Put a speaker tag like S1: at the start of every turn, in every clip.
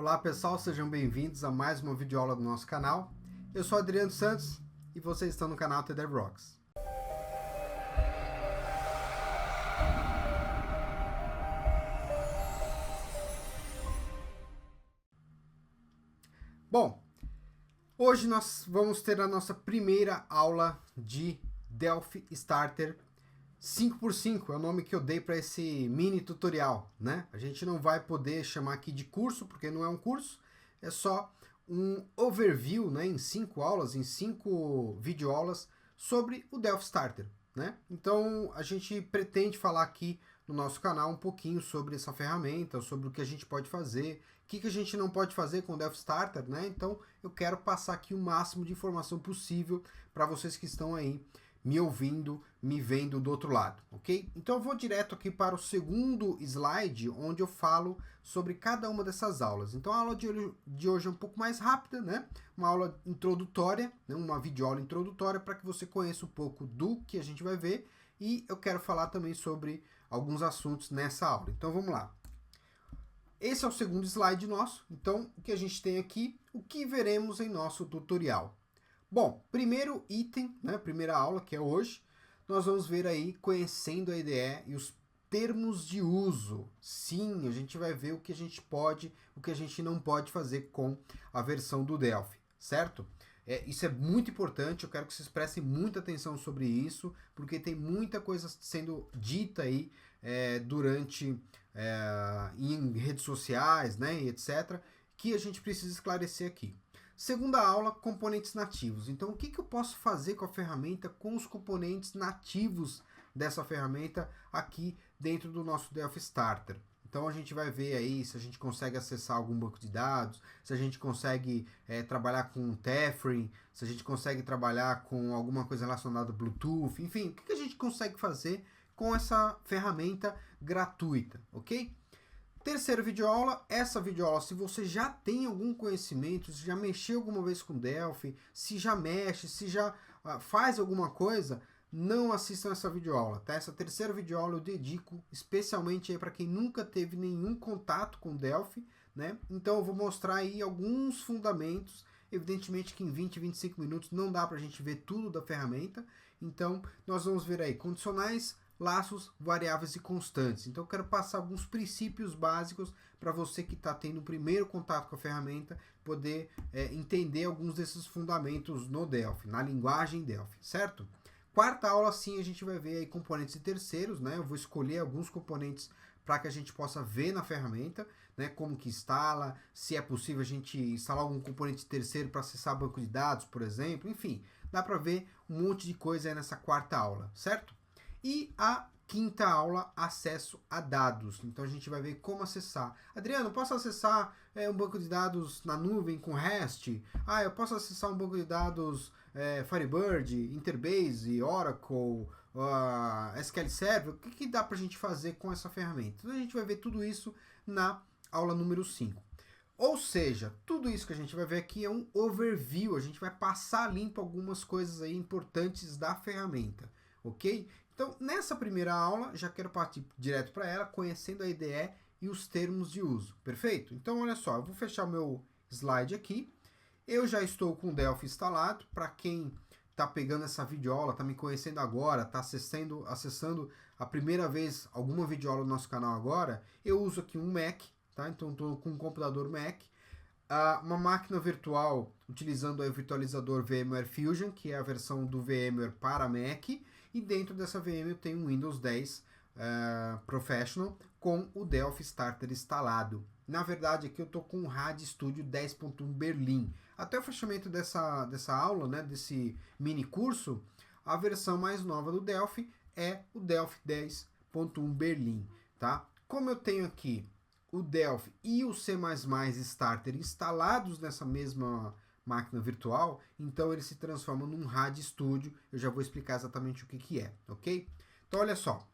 S1: Olá pessoal, sejam bem-vindos a mais uma videoaula do nosso canal. Eu sou Adriano Santos e vocês estão no canal TD Rocks. Bom, hoje nós vamos ter a nossa primeira aula de Delphi Starter 5x5, é o nome que eu dei para esse mini tutorial, né? A gente não vai poder chamar aqui de curso, porque não é um curso, é só um overview, né, em 5 aulas, em 5 videoaulas sobre o Delphi Starter, né? Então a gente pretende falar aqui no nosso canal um pouquinho sobre essa ferramenta, sobre o que a gente pode fazer, o que a gente não pode fazer com o Delphi Starter, né? Então eu quero passar aqui o máximo de informação possível para vocês que estão aí me ouvindo, me vendo do outro lado, ok? Então eu vou direto aqui para o segundo slide, onde eu falo sobre cada uma dessas aulas. Então a aula de hoje é um pouco mais rápida, né? Uma aula introdutória, né? Uma videoaula introdutória para que você conheça um pouco do que a gente vai ver, e eu quero falar também sobre alguns assuntos nessa aula. Então vamos lá. Esse é o segundo slide nosso, então o que a gente tem aqui, o que veremos em nosso tutorial. Bom, primeiro item, né, primeira aula, que é hoje, nós vamos ver aí conhecendo a IDE e os termos de uso. Sim, a gente vai ver o que a gente pode, o que a gente não pode fazer com a versão do Delphi, certo? Isso é muito importante, eu quero que vocês prestem muita atenção sobre isso, porque tem muita coisa sendo dita aí durante, em redes sociais, né, e etc., que a gente precisa esclarecer aqui. Segunda aula, componentes nativos. Então, o que eu posso fazer com a ferramenta, com os componentes nativos dessa ferramenta aqui dentro do nosso Delphi Starter? Então, a gente vai ver aí se a gente consegue acessar algum banco de dados, se a gente consegue trabalhar com Tethering, se a gente consegue trabalhar com alguma coisa relacionada ao Bluetooth, enfim, o que a gente consegue fazer com essa ferramenta gratuita, ok? Terceira videoaula, essa videoaula, se você já tem algum conhecimento, se já mexeu alguma vez com Delphi, se já mexe, se já faz alguma coisa, não assistam essa videoaula, tá? Essa terceira videoaula eu dedico especialmente para quem nunca teve nenhum contato com Delphi, né? Então eu vou mostrar aí alguns fundamentos, evidentemente que em 20, 25 minutos não dá para a gente ver tudo da ferramenta, então nós vamos ver aí condicionais, laços, variáveis e constantes. Então eu quero passar alguns princípios básicos para você que está tendo o primeiro contato com a ferramenta poder entender alguns desses fundamentos no Delphi, na linguagem Delphi, certo? Quarta aula, sim, a gente vai ver aí componentes de terceiros, né? Eu vou escolher alguns componentes para que a gente possa ver na ferramenta, né? Como que instala, se é possível a gente instalar algum componente de terceiro para acessar banco de dados, por exemplo, enfim, dá para ver um monte de coisa aí nessa quarta aula, certo? E a quinta aula, acesso a dados. Então a gente vai ver como acessar. Adriano, posso acessar um banco de dados na nuvem com REST? Eu posso acessar um banco de dados Firebird, Interbase, Oracle, SQL Server? O que dá para a gente fazer com essa ferramenta? Então a gente vai ver tudo isso na aula número 5. Ou seja, tudo isso que a gente vai ver aqui é um overview. A gente vai passar limpo algumas coisas aí importantes da ferramenta, ok? Então, nessa primeira aula, já quero partir direto para ela, conhecendo a IDE e os termos de uso, perfeito? Então, olha só, eu vou fechar o meu slide aqui. Eu já estou com o Delphi instalado. Para quem está pegando essa videoaula, está me conhecendo agora, está acessando a primeira vez alguma videoaula do nosso canal agora, eu uso aqui um Mac, tá? Então, estou com um computador Mac, uma máquina virtual utilizando o virtualizador VMware Fusion, que é a versão do VMware para Mac, e dentro dessa VM eu tenho um Windows 10 Professional com o Delphi Starter instalado. Na verdade, aqui eu estou com o RAD Studio 10.1 Berlim. Até o fechamento dessa aula, né, desse mini curso, a versão mais nova do Delphi é o Delphi 10.1 Berlim. Tá? Como eu tenho aqui o Delphi e o C++ Starter instalados nessa mesma máquina virtual, então ele se transforma num RAD Studio. Eu já vou explicar exatamente o que é, ok? Então olha só,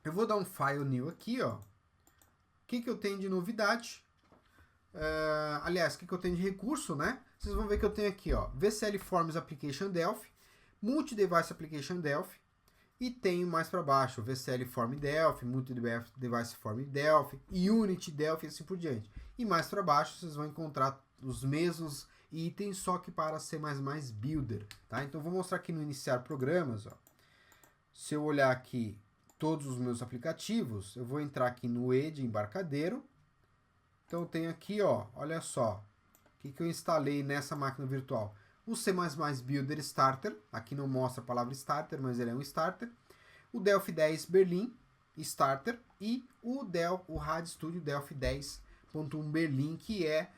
S1: eu vou dar um File New aqui, ó. O que eu tenho de novidade? Aliás, o que eu tenho de recurso, né? Vocês vão ver que eu tenho aqui, ó, VCL Forms Application Delphi, Multi-Device Application Delphi, E tenho mais para baixo VCL Form Delphi, Multi-Device Form Delphi, Unity Delphi e assim por diante. E mais para baixo vocês vão encontrar os mesmos itens, só que para C++ Builder. Tá? Então vou mostrar aqui no iniciar programas. Ó. Se eu olhar aqui todos os meus aplicativos, eu vou entrar aqui no E de embarcadeiro. Então eu tenho aqui, ó, olha só, o que eu instalei nessa máquina virtual. O C++ Builder Starter, aqui não mostra a palavra Starter, mas ele é um Starter. O Delphi 10 Berlin Starter e o RAD Studio Delphi 10.1 Berlin, que é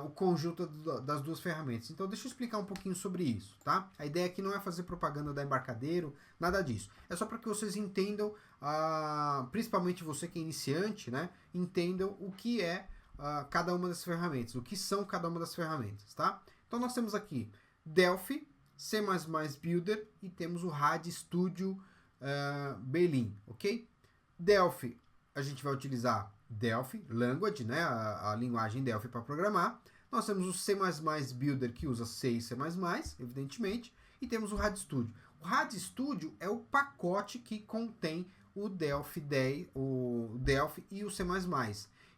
S1: o conjunto das duas ferramentas. Então deixa eu explicar um pouquinho sobre isso, tá? A ideia aqui não é fazer propaganda da Embarcadeiro, nada disso. É só para que vocês entendam, principalmente você que é iniciante, né? Entendam o que é cada uma das ferramentas, o que são cada uma das ferramentas, tá? Então nós temos aqui Delphi, C++ Builder e temos o RAD Studio Berlin, ok? Delphi, a gente vai utilizar Delphi Language, né, a linguagem Delphi para programar. Nós temos o C++ Builder, que usa C e C++, evidentemente, e temos o RAD Studio. O RAD Studio é o pacote que contém o Delphi 10, o Delphi e o C++.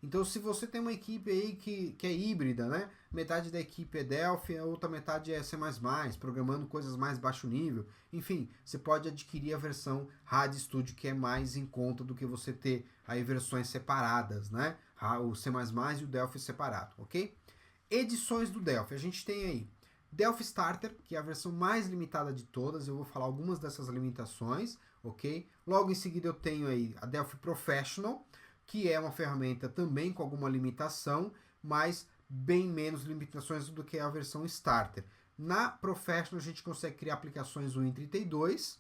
S1: Então, se você tem uma equipe aí que é híbrida, né? Metade da equipe é Delphi, a outra metade é C++, programando coisas mais baixo nível. Enfim, você pode adquirir a versão RAD Studio, que é mais em conta do que você ter aí versões separadas, né? O C++ e o Delphi separado, ok? Edições do Delphi. A gente tem aí Delphi Starter, que é a versão mais limitada de todas. Eu vou falar algumas dessas limitações, ok? Logo em seguida eu tenho aí a Delphi Professional, que é uma ferramenta também com alguma limitação, mas bem menos limitações do que a versão Starter. Na Professional a gente consegue criar aplicações Win32,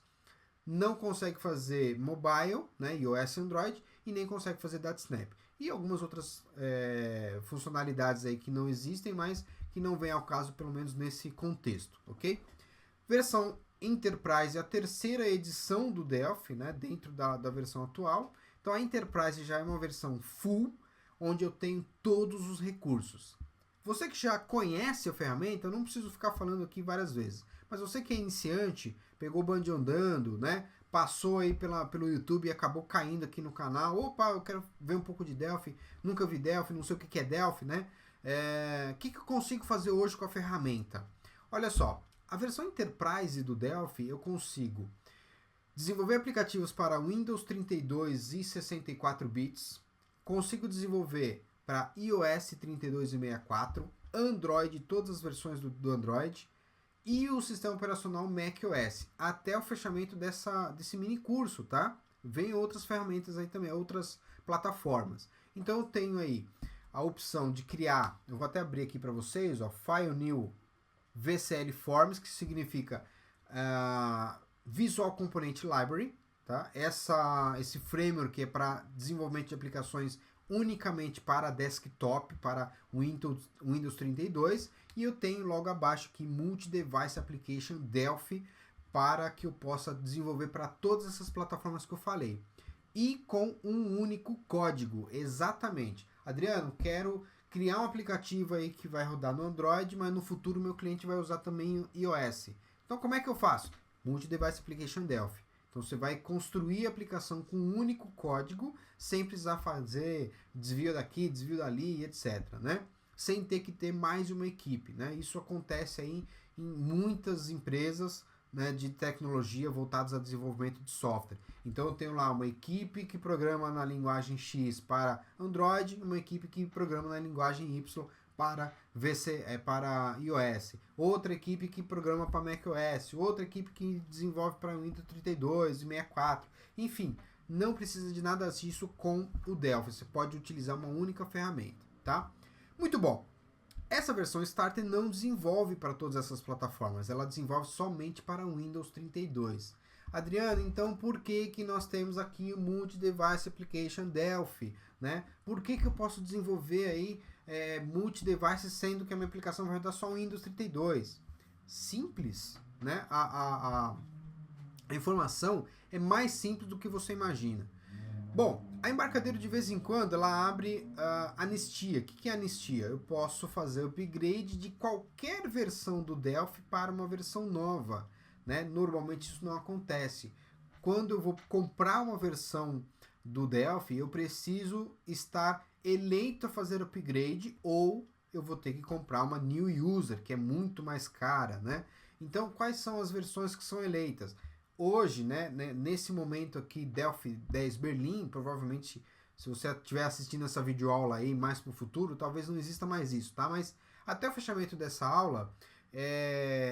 S1: não consegue fazer mobile, né, iOS e Android, e nem consegue fazer DataSnap. E algumas outras funcionalidades aí que não existem, mas que não vem ao caso, pelo menos nesse contexto, ok? Versão Enterprise é a terceira edição do Delphi, né, dentro da versão atual. Então a Enterprise já é uma versão full, onde eu tenho todos os recursos. Você que já conhece a ferramenta, eu não preciso ficar falando aqui várias vezes. Mas você que é iniciante, pegou o Band andando, né? Passou aí pelo YouTube e acabou caindo aqui no canal. Opa, eu quero ver um pouco de Delphi, nunca vi Delphi, não sei o que é Delphi, né? O que eu consigo fazer hoje com a ferramenta? Olha só, a versão Enterprise do Delphi eu consigo desenvolver aplicativos para Windows 32 e 64 bits. Consigo desenvolver para iOS 32 e 64, Android, todas as versões do Android e o sistema operacional macOS, até o fechamento desse mini curso, tá? Vem outras ferramentas aí também, outras plataformas. Então eu tenho aí a opção de criar, eu vou até abrir aqui para vocês, ó, File New VCL Forms, que significa Visual Component Library, tá? Esse framework é para desenvolvimento de aplicações unicamente para desktop, para Windows 32, e eu tenho logo abaixo aqui Multi-Device Application Delphi, para que eu possa desenvolver para todas essas plataformas que eu falei. E com um único código, exatamente. Adriano, quero criar um aplicativo aí que vai rodar no Android, mas no futuro meu cliente vai usar também o iOS. Então como é que eu faço? Multi-Device Application Delphi. Então você vai construir a aplicação com um único código, sem precisar fazer desvio daqui, desvio dali, etc. Né? Sem ter que ter mais uma equipe. Né? Isso acontece aí em muitas empresas, né, de tecnologia voltadas a desenvolvimento de software. Então eu tenho lá uma equipe que programa na linguagem X para Android, uma equipe que programa na linguagem Y para para iOS, outra equipe que programa para macOS, outra equipe que desenvolve para Windows 32 e 64. Enfim, não precisa de nada disso com o Delphi. Você pode utilizar uma única ferramenta, tá? Muito bom. Essa versão Starter não desenvolve para todas essas plataformas, ela desenvolve somente para Windows 32. Adriano, então por que nós temos aqui o Multi-Device Application Delphi? Né? Por que eu posso desenvolver aí multi-device sendo que a minha aplicação vai rodar só o Windows 32? Simples, né? A informação é mais simples do que você imagina. Bom, a Embarcadeiro de vez em quando ela abre anistia. O que é anistia? Eu posso fazer upgrade de qualquer versão do Delphi para uma versão nova. Né? Normalmente isso não acontece. quando eu vou comprar uma versão do Delphi, eu preciso estar eleito a fazer upgrade ou eu vou ter que comprar uma New User, que é muito mais cara, né? Então, quais são as versões que são eleitas? Hoje, né, nesse momento aqui, Delphi 10 Berlim, provavelmente, se você estiver assistindo essa videoaula aí mais para o futuro, talvez não exista mais isso, tá? Mas até o fechamento dessa aula,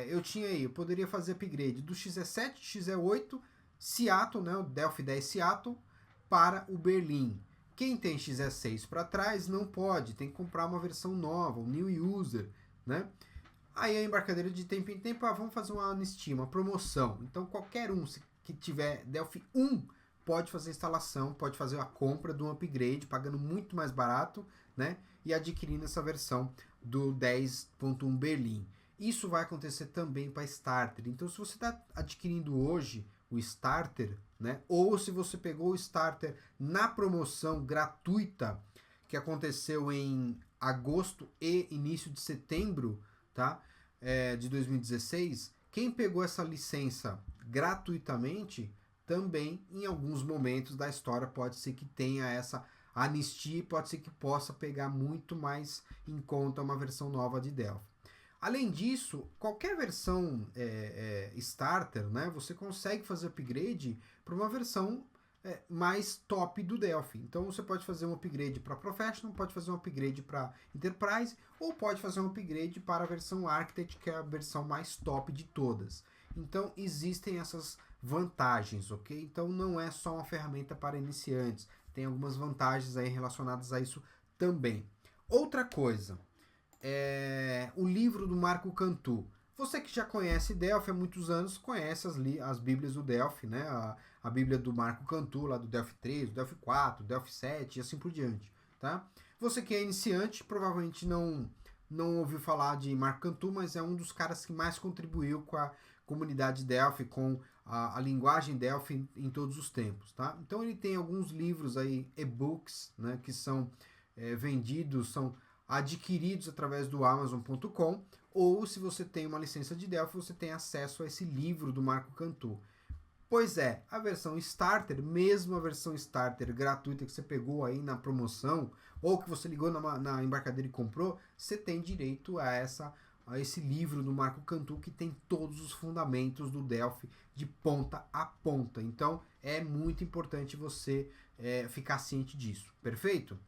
S1: eu tinha aí, eu poderia fazer upgrade do XE7, XE8, Seattle, né, o Delphi 10 Seattle, para o Berlim. Quem tem XE6 para trás não pode, tem que comprar uma versão nova, um New User, né? Aí a embarcadeira de tempo em tempo, vamos fazer uma anistia, uma promoção. Então qualquer um que tiver Delphi 1 pode fazer a instalação, pode fazer a compra de um upgrade, pagando muito mais barato, né? E adquirindo essa versão do 10.1 Berlim. Isso vai acontecer também para Starter. Então se você está adquirindo hoje o Starter, né? Ou se você pegou o Starter na promoção gratuita que aconteceu em agosto e início de setembro, tá? De 2016, quem pegou essa licença gratuitamente também em alguns momentos da história pode ser que tenha essa anistia e pode ser que possa pegar muito mais em conta uma versão nova de Delphi. Além disso, qualquer versão starter, né, você consegue fazer upgrade para uma versão mais top do Delphi. Então você pode fazer um upgrade para Professional, pode fazer um upgrade para Enterprise ou pode fazer um upgrade para a versão Architect, que é a versão mais top de todas. Então existem essas vantagens, ok? Então não é só uma ferramenta para iniciantes, tem algumas vantagens aí relacionadas a isso também. Outra coisa, o livro do Marco Cantu. Você que já conhece Delphi há muitos anos, conhece as bíblias do Delphi, né? A bíblia do Marco Cantu, lá do Delphi 3, do Delphi 4, do Delphi 7 e assim por diante, tá? Você que é iniciante, provavelmente não ouviu falar de Marco Cantu, mas é um dos caras que mais contribuiu com a comunidade Delphi, com a linguagem Delphi em todos os tempos, tá? Então ele tem alguns livros aí, e-books, né, que são vendidos, são adquiridos através do Amazon.com, ou se você tem uma licença de Delphi, você tem acesso a esse livro do Marco Cantu. Pois é, a versão Starter, mesmo a versão Starter gratuita que você pegou aí na promoção, ou que você ligou na embarcadeira e comprou, você tem direito a esse livro do Marco Cantu que tem todos os fundamentos do Delphi de ponta a ponta. Então é muito importante você ficar ciente disso, perfeito?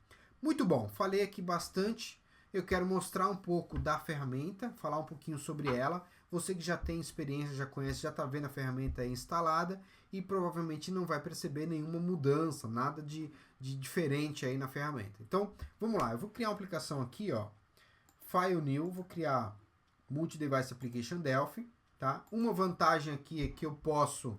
S1: Muito bom, falei aqui bastante. Eu quero mostrar um pouco da ferramenta, falar um pouquinho sobre ela. Você que já tem experiência, já conhece, já está vendo a ferramenta aí instalada e provavelmente não vai perceber nenhuma mudança, nada de diferente aí na ferramenta. Então, vamos lá. Eu vou criar uma aplicação aqui, ó. File New, vou criar Multi-Device Application Delphi, tá? Uma vantagem aqui é que eu posso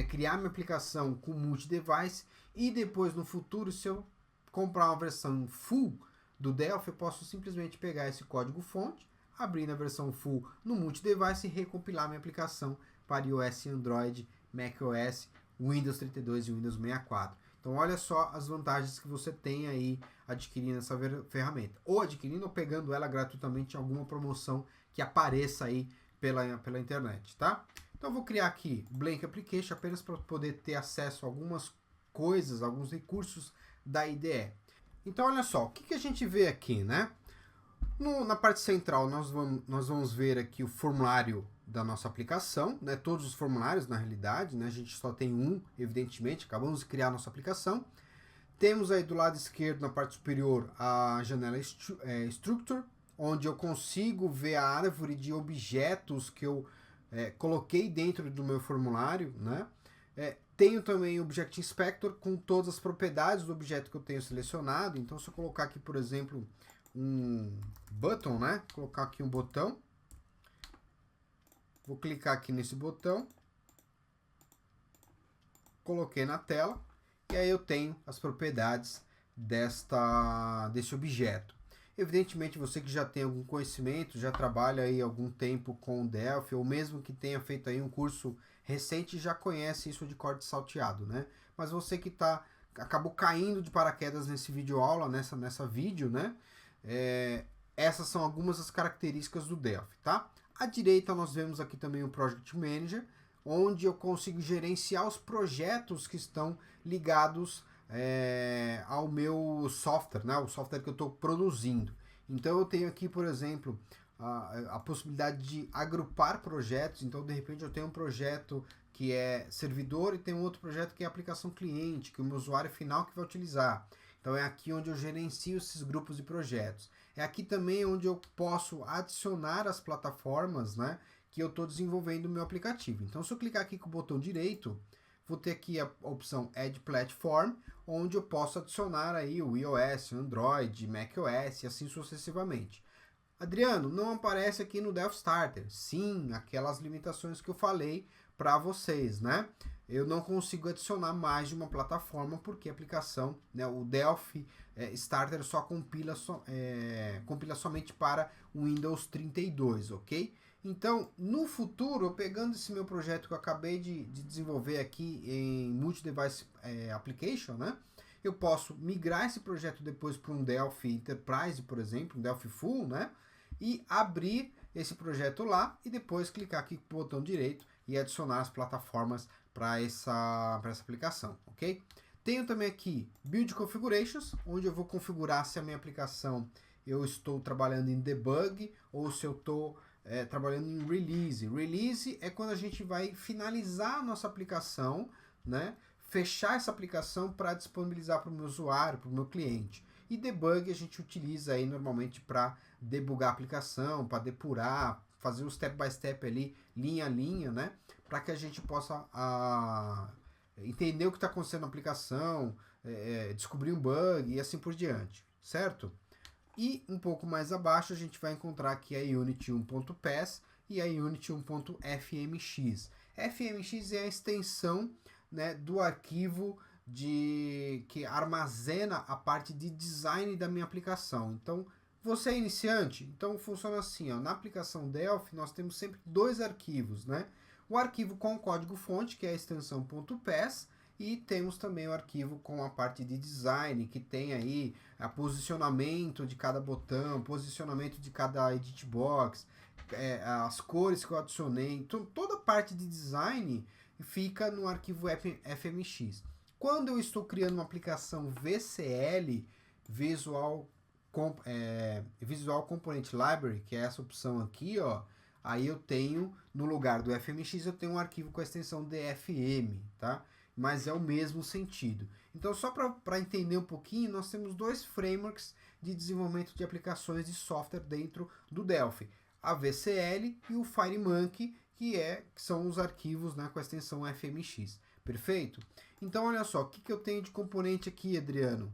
S1: criar minha aplicação com multi-device e depois no futuro, se eu comprar uma versão full do Delphi, eu posso simplesmente pegar esse código fonte, abrir na versão full no multi-device e recompilar minha aplicação para iOS, Android, macOS, Windows 32 e Windows 64. Então olha só as vantagens que você tem aí adquirindo essa ferramenta. Ou adquirindo ou pegando ela gratuitamente em alguma promoção que apareça aí pela internet, tá? Então eu vou criar aqui Blank Application apenas para poder ter acesso a algumas coisas, alguns recursos da IDE. Então olha só, o que a gente vê aqui, né? Na parte central nós vamos ver aqui o formulário da nossa aplicação, né? Todos os formulários na realidade, né? A gente só tem um, evidentemente, acabamos de criar a nossa aplicação. Temos aí do lado esquerdo, na parte superior, a janela Structure, onde eu consigo ver a árvore de objetos que eu coloquei dentro do meu formulário, né? Tenho também o Object Inspector com todas as propriedades do objeto que eu tenho selecionado. Então, se eu colocar aqui, por exemplo, um button, né? Colocar aqui um botão. Vou clicar aqui nesse botão. Coloquei na tela. E aí eu tenho as propriedades desse objeto. Evidentemente, você que já tem algum conhecimento, já trabalha aí algum tempo com o Delphi, ou mesmo que tenha feito aí um curso recente, já conhece isso de código salteado, né? Mas você que acabou caindo de paraquedas nesse vídeo aula, nessa vídeo, né? Essas são algumas das características do Delphi, tá? À direita nós vemos aqui também o Project Manager, onde eu consigo gerenciar os projetos que estão ligados ao meu software, né? O software que eu estou produzindo. Então eu tenho aqui, por exemplo, a possibilidade de agrupar projetos. Então, de repente, eu tenho um projeto que é servidor e tem um outro projeto que é aplicação cliente, que é o meu usuário final que vai utilizar. Então, é aqui onde eu gerencio esses grupos de projetos. É aqui também onde eu posso adicionar as plataformas, né, que eu estou desenvolvendo o meu aplicativo. Então, se eu clicar aqui com o botão direito, vou ter aqui a opção Add Platform, onde eu posso adicionar aí o iOS, Android, macOS e assim sucessivamente. Adriano, não aparece aqui no Delphi Starter. Sim, aquelas limitações que eu falei para vocês, né? Eu não consigo adicionar mais de uma plataforma porque a aplicação, né, o Delphi Starter só compila, compila somente para o Windows 32, ok? Então, no futuro, eu pegando esse meu projeto que eu acabei de desenvolver aqui em Multi-Device Application, né? Eu posso migrar esse projeto depois para um Delphi Enterprise, por exemplo, um Delphi Full, né? E abrir esse projeto lá e depois clicar aqui com o botão direito e adicionar as plataformas para essa aplicação, ok? Tenho também aqui Build Configurations, onde eu vou configurar se a minha aplicação eu estou trabalhando em debug ou se eu estou trabalhando em release. Release é quando a gente vai finalizar a nossa aplicação, né? Fechar essa aplicação para disponibilizar para o meu usuário, para o meu cliente. E debug a gente utiliza aí normalmente para debugar a aplicação, para depurar, fazer o step by step ali, linha a linha, né? Para que a gente possa entender o que está acontecendo na aplicação, descobrir um bug e assim por diante, certo? E um pouco mais abaixo a gente vai encontrar aqui a Unity 1.pass e a Unity 1.fmx. fmx é a extensão, né, do arquivo que armazena a parte de design da minha aplicação. Então, você é iniciante? Então funciona assim, ó, na aplicação Delphi nós temos sempre dois arquivos, né? O arquivo com código-fonte, que é a extensão .pass, e temos também o arquivo com a parte de design, que tem aí o posicionamento de cada botão, posicionamento de cada edit box, as cores que eu adicionei. Então, toda a parte de design fica no arquivo fmx. Quando eu estou criando uma aplicação VCL, Visual Component Library, que é essa opção aqui, ó, aí eu tenho, no lugar do fmx, eu tenho um arquivo com a extensão dfm, tá? Mas é o mesmo sentido. Então, só para entender um pouquinho, nós temos dois frameworks de desenvolvimento de aplicações de software dentro do Delphi. A VCL e o FireMonkey, que são os arquivos, né, com a extensão fmx. Perfeito? Então, olha só, o que eu tenho de componente aqui, Adriano?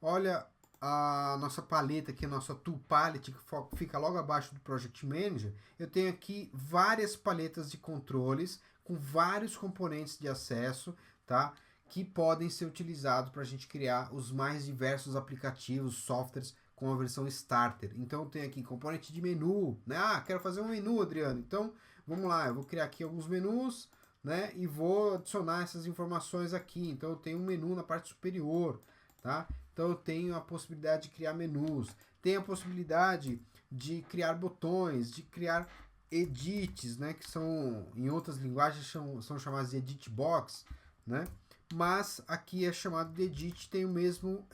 S1: Olha a nossa paleta aqui, a nossa tool palette, que fica logo abaixo do Project Manager. Eu tenho aqui várias paletas de controles com vários componentes de acesso, tá? Que podem ser utilizados para a gente criar os mais diversos aplicativos, softwares com a versão Starter. Então, eu tenho aqui componente de menu, né? Ah, quero fazer um menu, Adriano. Então, vamos lá, eu vou criar aqui alguns menus, né? E vou adicionar essas informações aqui. Então, eu tenho um menu na parte superior, tá? Então, eu tenho a possibilidade de criar menus. Tenho a possibilidade de criar botões, de criar edits, né? Que são, em outras linguagens, são chamados de edit box, né? Mas aqui é chamado de edit, tem o mesmo...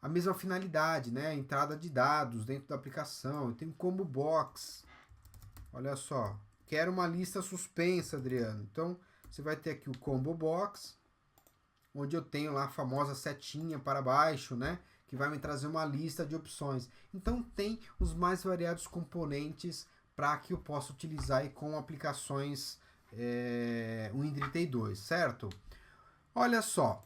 S1: a mesma finalidade, né? A entrada de dados dentro da aplicação. Eu tenho combo box. Olha só. Quero uma lista suspensa, Adriano. Então, você vai ter aqui o combo box, onde eu tenho lá a famosa setinha para baixo, né? Que vai me trazer uma lista de opções. Então, tem os mais variados componentes para que eu possa utilizar aí com aplicações Win32, certo? Olha só.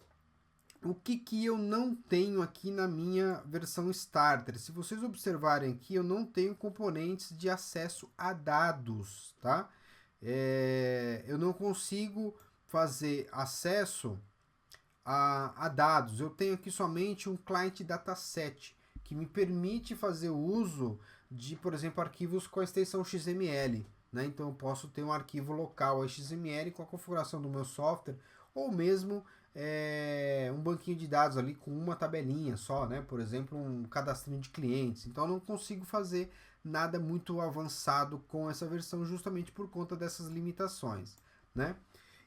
S1: O que eu não tenho aqui na minha versão Starter? Se vocês observarem aqui, eu não tenho componentes de acesso a dados, tá? Eu não consigo fazer acesso a dados. Eu tenho aqui somente um client dataset, que me permite fazer uso de, por exemplo, arquivos com a extensão XML, né? Então eu posso ter um arquivo local XML com a configuração do meu software, ou mesmo um banquinho de dados ali com uma tabelinha só, né? Por exemplo, um cadastrinho de clientes. Então eu não consigo fazer nada muito avançado com essa versão justamente por conta dessas limitações, né?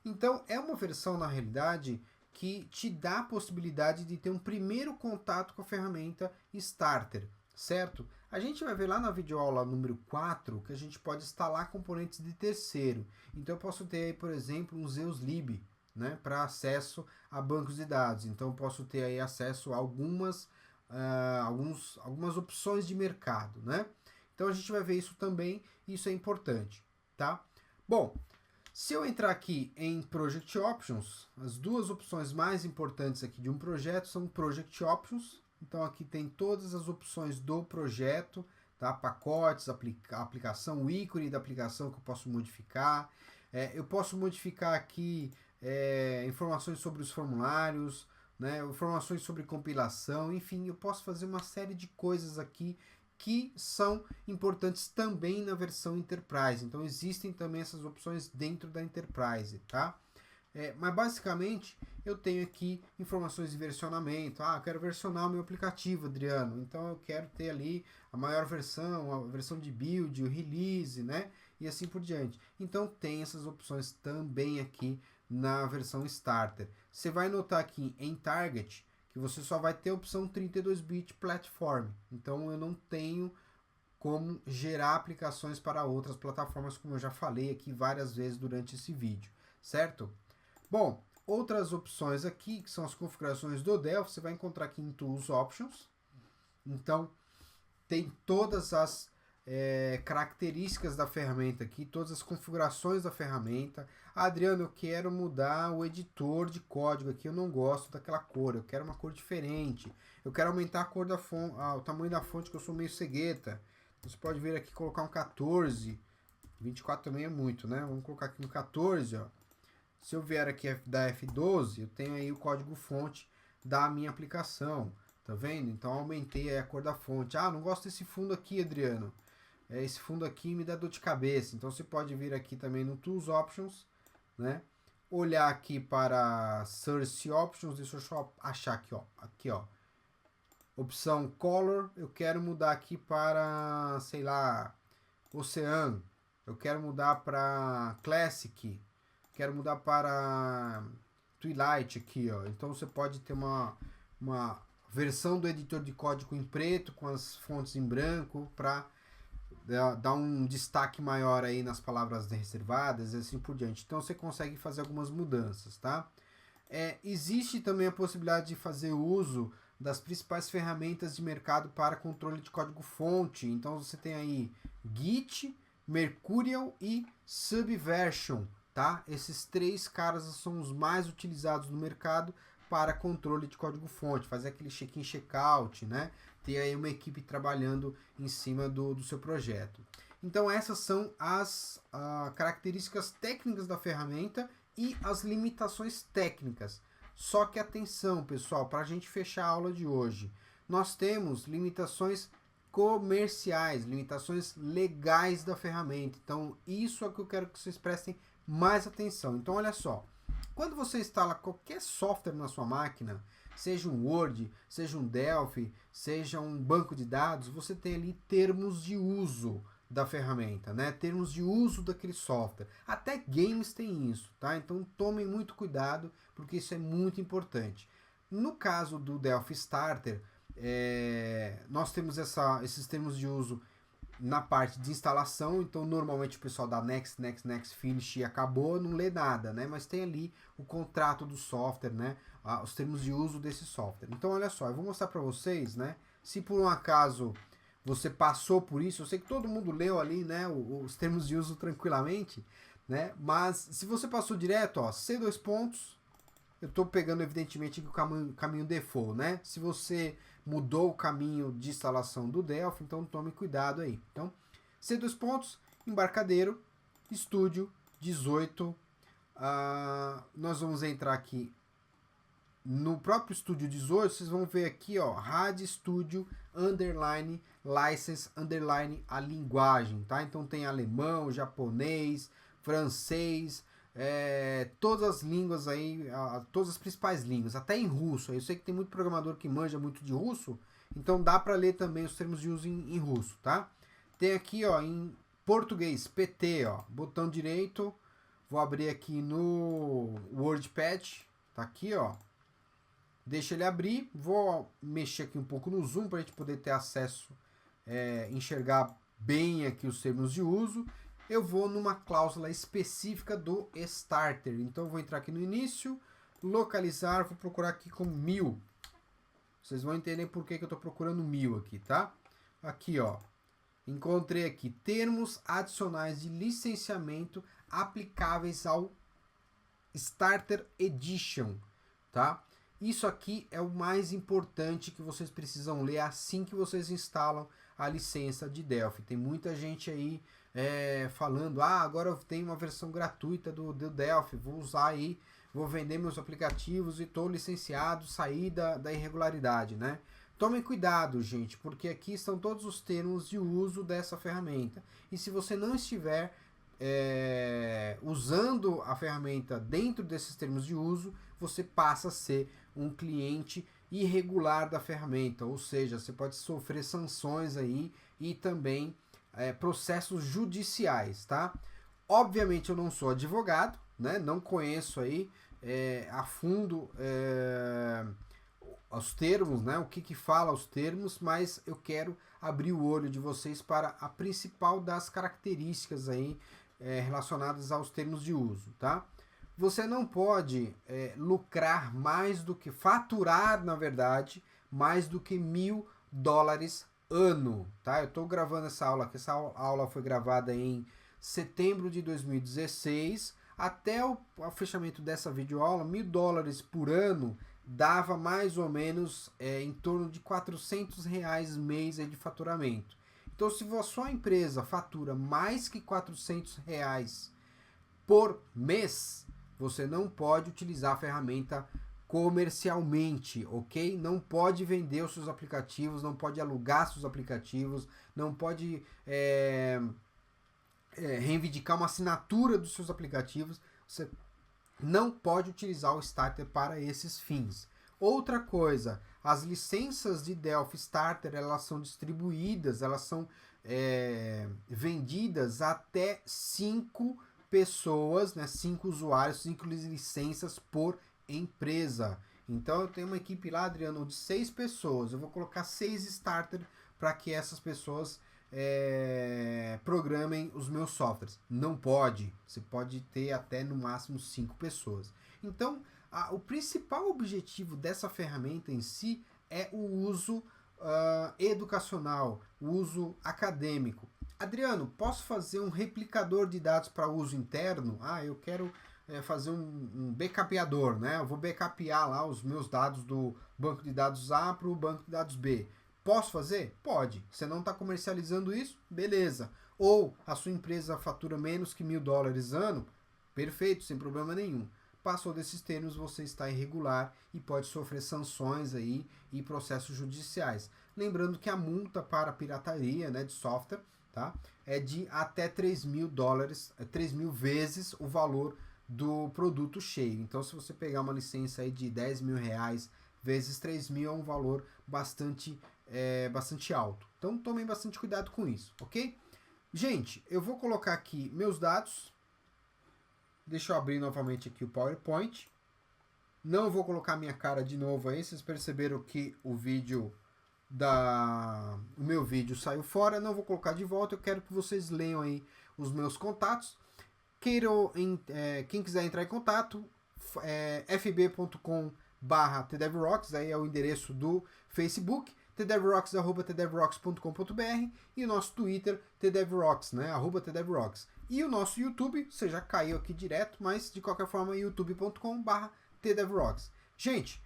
S1: Então é uma versão na realidade que te dá a possibilidade de ter um primeiro contato com a ferramenta Starter, certo? A gente vai ver lá na videoaula número 4 que a gente pode instalar componentes de terceiro. Então eu posso ter aí, por exemplo, um ZeusLib, né, para acesso a bancos de dados. Então eu posso ter aí acesso a algumas opções de mercado, né? Então a gente vai ver isso também, isso é importante, tá? Bom, se eu entrar aqui em Project Options, as duas opções mais importantes aqui de um projeto são Project Options. Então aqui tem todas as opções do projeto, tá? Pacotes, aplicação, o ícone da aplicação que eu posso modificar. Eu posso modificar aqui informações sobre os formulários, né? Informações sobre compilação, enfim, eu posso fazer uma série de coisas aqui que são importantes também na versão Enterprise. Então existem também essas opções dentro da Enterprise, tá? Mas basicamente eu tenho aqui informações de versionamento. Eu quero versionar o meu aplicativo, Adriano. Então eu quero ter ali a maior versão, a versão de build, o release, né? E assim por diante. Então tem essas opções também aqui na versão Starter. Você vai notar aqui em Target que você só vai ter a opção 32-bit Platform. Então eu não tenho como gerar aplicações para outras plataformas, como eu já falei aqui várias vezes durante esse vídeo, certo? Bom, outras opções aqui, que são as configurações do Delphi, você vai encontrar aqui em Tools Options. Então, tem todas as características da ferramenta aqui, todas as configurações da ferramenta. Adriano, eu quero mudar o editor de código aqui, eu não gosto daquela cor, eu quero uma cor diferente. Eu quero aumentar a cor da fonte, o tamanho da fonte, que eu sou meio cegueta. Você pode vir aqui colocar um 14, 24 também é muito, né? Vamos colocar aqui no 14, ó. Se eu vier aqui da F12, eu tenho aí o código fonte da minha aplicação, tá vendo? Então aumentei a cor da fonte. Não gosto desse fundo aqui, Adriano. Esse fundo aqui me dá dor de cabeça. Então você pode vir aqui também no Tools Options, né? Olhar aqui para Source Options, deixa eu só achar aqui, ó. Opção Color, eu quero mudar aqui para, sei lá, Ocean. Eu quero mudar para Classic. Quero mudar para Twilight aqui, ó. Então você pode ter uma versão do editor de código em preto com as fontes em branco para dar um destaque maior aí nas palavras reservadas e assim por diante. Então você consegue fazer algumas mudanças, tá? Existe também a possibilidade de fazer uso das principais ferramentas de mercado para controle de código-fonte. Então você tem aí Git, Mercurial e Subversion, tá? Esses três caras são os mais utilizados no mercado para controle de código-fonte, fazer aquele check-in, check-out, né? Ter aí uma equipe trabalhando em cima do seu projeto. Então essas são as características técnicas da ferramenta e as limitações técnicas. Só que atenção, pessoal, para a gente fechar a aula de hoje, nós temos limitações comerciais, limitações legais da ferramenta. Então isso é o que eu quero que vocês prestem mais atenção. Então olha só, quando você instala qualquer software na sua máquina, seja um Word, seja um Delphi, seja um banco de dados, você tem ali termos de uso da ferramenta, né? Termos de uso daquele software. Até games tem isso, tá? Então tomem muito cuidado, porque isso é muito importante. No caso do Delphi Starter, nós temos esses termos de uso na parte de instalação, então normalmente o pessoal dá next, next, next, finish e acabou, não lê nada, né? Mas tem ali o contrato do software, né? Os termos de uso desse software. Então olha só, eu vou mostrar para vocês, né? Se por um acaso você passou por isso, eu sei que todo mundo leu ali, né? Os termos de uso tranquilamente, né? Mas se você passou direto, ó, C2 pontos, eu estou pegando evidentemente o caminho default, né? Se você mudou o caminho de instalação do Delphi, então tome cuidado aí. Então, C2 pontos, embarcadeiro, estúdio 18. Nós vamos entrar aqui no próprio estúdio 18, vocês vão ver aqui, ó, RAD Studio underline license underline a linguagem, tá? Então tem alemão, japonês, francês, todas as línguas aí, todas as principais línguas, até em russo. Eu sei que tem muito programador que manja muito de russo, então dá para ler também os termos de uso em russo, tá? Tem aqui, ó, em português, PT, ó, botão direito. Vou abrir aqui no WordPad, tá aqui, ó. Deixa ele abrir. Vou mexer aqui um pouco no zoom para a gente poder ter acesso, enxergar bem aqui os termos de uso. Eu vou numa cláusula específica do starter. Então, eu vou entrar aqui no início, localizar, vou procurar aqui como 1000. Vocês vão entender por que eu estou procurando 1000 aqui, tá? Aqui, ó. Encontrei aqui termos adicionais de licenciamento aplicáveis ao Starter Edition, tá? Isso aqui é o mais importante que vocês precisam ler assim que vocês instalam a licença de Delphi. Tem muita gente aí falando, agora eu tenho uma versão gratuita do Delphi, vou usar aí, vou vender meus aplicativos e estou licenciado, saí da irregularidade, né? Tomem cuidado, gente, porque aqui estão todos os termos de uso dessa ferramenta. E se você não estiver usando a ferramenta dentro desses termos de uso, você passa a ser um cliente irregular da ferramenta, ou seja, você pode sofrer sanções aí e também processos judiciais, tá? Obviamente eu não sou advogado, né? Não conheço aí a fundo os termos, né? O que fala os termos, mas eu quero abrir o olho de vocês para a principal das características aí relacionadas aos termos de uso, tá? Você não pode lucrar mais do que, faturar, na verdade, mais do que $1000 ano, tá? Eu estou gravando essa aula, que essa aula foi gravada em setembro de 2016, até o fechamento dessa videoaula, $1000 por ano dava mais ou menos em torno de R$400 mês de faturamento. Então, se a sua empresa fatura mais que R$400 por mês, você não pode utilizar a ferramenta comercialmente, ok? Não pode vender os seus aplicativos, não pode alugar seus aplicativos, não pode reivindicar uma assinatura dos seus aplicativos. Você não pode utilizar o Starter para esses fins. Outra coisa, as licenças de Delphi Starter, elas são distribuídas, elas são vendidas até 5 pessoas, né, 5 usuários, 5 licenças por empresa. Então eu tenho uma equipe lá, Adriano, de 6 pessoas. Eu vou colocar 6 Starter para que essas pessoas programem os meus softwares. Não pode. Você pode ter até no máximo 5 pessoas. Então, o principal objetivo dessa ferramenta em si é o uso educacional, o uso acadêmico. Adriano, posso fazer um replicador de dados para uso interno? Eu quero fazer um backupeador, né? Eu vou backupear lá os meus dados do banco de dados A para o banco de dados B. Posso fazer? Pode. Você não está comercializando isso? Beleza. Ou a sua empresa fatura menos que $1000 ano? Perfeito, sem problema nenhum. Passou desses termos, você está irregular e pode sofrer sanções aí e processos judiciais. Lembrando que a multa para pirataria, né, de software, tá, é de até $3.000, 3.000 vezes o valor do produto cheio. Então, se você pegar uma licença aí de R$10.000 vezes 3.000 é um valor bastante alto. Então, tomem bastante cuidado com isso, ok? Gente, eu vou colocar aqui meus dados. Deixa eu abrir novamente aqui o PowerPoint. Não vou colocar minha cara de novo aí. Vocês perceberam que o meu vídeo saiu fora. Não vou colocar de volta. Eu quero que vocês leiam aí os meus contatos. Quem quiser entrar em contato, fb.com/tdevrocks, aí é o endereço do Facebook, tdevrocks@tdevrocks.com.br e o nosso Twitter, tdevrocks, né, @tdevrocks. E o nosso YouTube, você já caiu aqui direto, mas de qualquer forma, youtube.com/tdevrocks. Gente,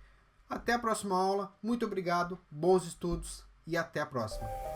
S1: até a próxima aula, muito obrigado, bons estudos e até a próxima.